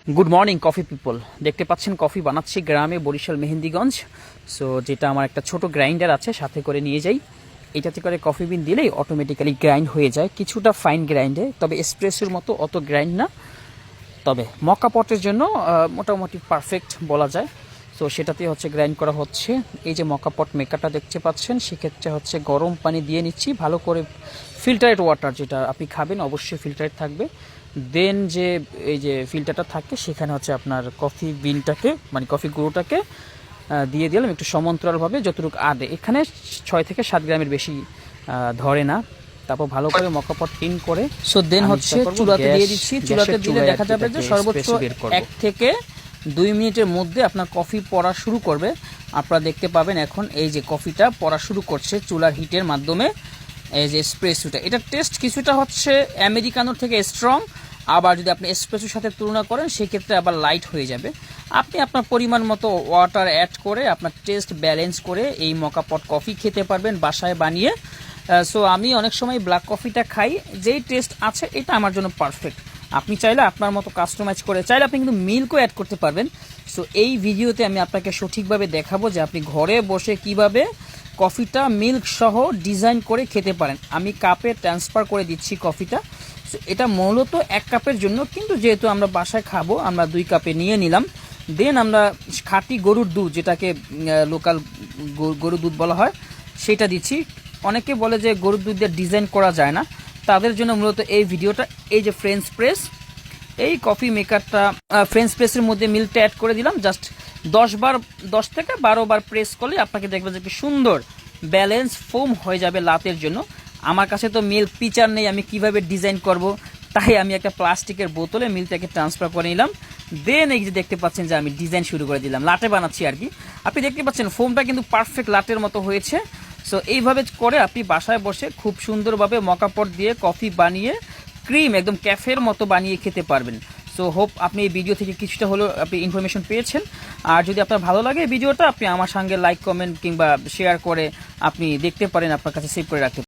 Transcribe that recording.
Good morning coffee people. দেখতে পাচ্ছেন coffee বানাচ্ছি গ্রামে বরিশাল মেহেন্দিগঞ্জ। সো যেটা আমার একটা ছোট গ্রাইন্ডার আছে, সাথে করে নিয়ে যাই। এটাতে করে কফি বিন দিলেই অটোমেটিক্যালি গ্রাইন্ড হয়ে যায়, কিছুটা ফাইন গ্রাইন্ডে, তবে এসপ্রেসোর মতো অত গ্রাইন্ড না, তবে মকা পটের জন্য মোটামুটি পারফেক্ট বলা যায়। সো সেটাতে হচ্ছে গ্রাইন্ড করা হচ্ছে। এই যে মকা পট মেকারটা দেখতে পাচ্ছেন, সেক্ষেত্রে হচ্ছে গরম পানি দিয়ে নিচ্ছি ভালো করে। ফিল্টারেড ওয়াটার যেটা আপনি খাবেন অবশ্যই ফিল্টারেড থাকবে। দেন যে এই যে ফিল্টারটা থাকে সেখানে হচ্ছে আপনার কফি বিনটাকে মানে কফি গুঁড়োটাকে দিয়ে দিলাম একটু সমান্তরালভাবে যতটুকু আদে। এখানে 6 থেকে 7 গ্রামের বেশি ধরে না। তারপর ভালো করে মকা পট ক্লিন করে সো দেন হচ্ছে চুলাতে দিয়ে দিচ্ছি। চুলাতে দিলে দেখা যাবে যে সর্বোচ্চ 1 থেকে 2 মিনিটের মধ্যে আপনার কফি পড়া শুরু করবে। আপনারা দেখতে পাবেন এখন এই যে কফিটা পড়া শুরু করছে চুলার হিটের মাধ্যমে। এই যে এসপ্রেসোটা, এটার টেস্ট কিছুটা হচ্ছে আমেরিকানোর থেকে স্ট্রং, আবার যদি আপনি এসপ্রেসোর সাথে তুলনা করেন সেক্ষেত্রে আবার লাইট হয়ে যাবে। আপনি আপনার পরিমাণ মতো ওয়াটার অ্যাড করে আপনার টেস্ট ব্যালেন্স করে এই মকা পট কফি খেতে পারবেন বাসায় বানিয়ে। সো আমি অনেক সময় ব্ল্যাক কফিটা খাই, যেই টেস্ট আছে এটা আমার জন্য পারফেক্ট। আপনি চাইলে আপনার মতো কাস্টমাইজ করে চাইলে আপনি কিন্তু মিল্কও অ্যাড করতে পারবেন। সো এই ভিডিওতে আমি আপনাকে সঠিকভাবে দেখাবো যে আপনি ঘরে বসে কিভাবে কফিটা মিল্ক সহ ডিজাইন করে খেতে পারেন। আমি কাপে ট্রান্সফার করে দিচ্ছি কফিটা। সো এটা মূলত 1 কাপের জন্য, কিন্তু যেহেতু আমরা বাসায় খাবো আমরা 2 কাপে নিয়ে নিলাম। দেন আমরা খাঁটি গরুর দুধ, যেটাকে লোকাল গরুর দুধ বলা হয়, সেটা দিচ্ছি। অনেকে বলে যে গরুর দুধ দিয়ে ডিজাইন করা যায় না, তাদের জন্য মূলত এই ভিডিওটা। এই যে ফ্রেঞ্চ প্রেস, এই কফি মেকারটা ফ্রেঞ্চ প্রেসের মধ্যে মিল্কটা অ্যাড করে দিলাম। জাস্ট 10 থেকে 12 বার প্রেস করলে আপনাকে দেখবেন যে কি সুন্দর ব্যালেন্স ফোম হয়ে যাবে লাতের জন্য। আমার কাছে তো মিল্ক পিচার নেই, আমি কিভাবে ডিজাইন করব, তাই আমি একটা প্লাস্টিকের বোতলে মিল্কটাকে ট্রান্সফার করে নিলাম। দেন এই যে দেখতে পাচ্ছেন যে আমি ডিজাইন শুরু করে দিলাম, লাটে বানাচ্ছি আর কি। আপনি দেখতে পাচ্ছেন ফোমটা কিন্তু পারফেক্ট লাটের মতো হয়েছে। সো এইভাবে করে আপনি বাসায় বসে খুব সুন্দরভাবে মকা পট দিয়ে কফি বানিয়ে ক্রিম একদম ক্যাফের মতো বানিয়ে খেতে পারবেন। সো হোপ আপনি এই ভিডিও থেকে কিছুটা হলেও আপনি ইনফরমেশন পেয়েছেন। আর যদি আপনার ভালো লাগে এই ভিডিওটা, আপনি আমার সঙ্গে লাইক কমেন্ট কিংবা শেয়ার করে আপনি দেখতে পারেন, আপনার কাছে সেভ করে রাখতে পারেন।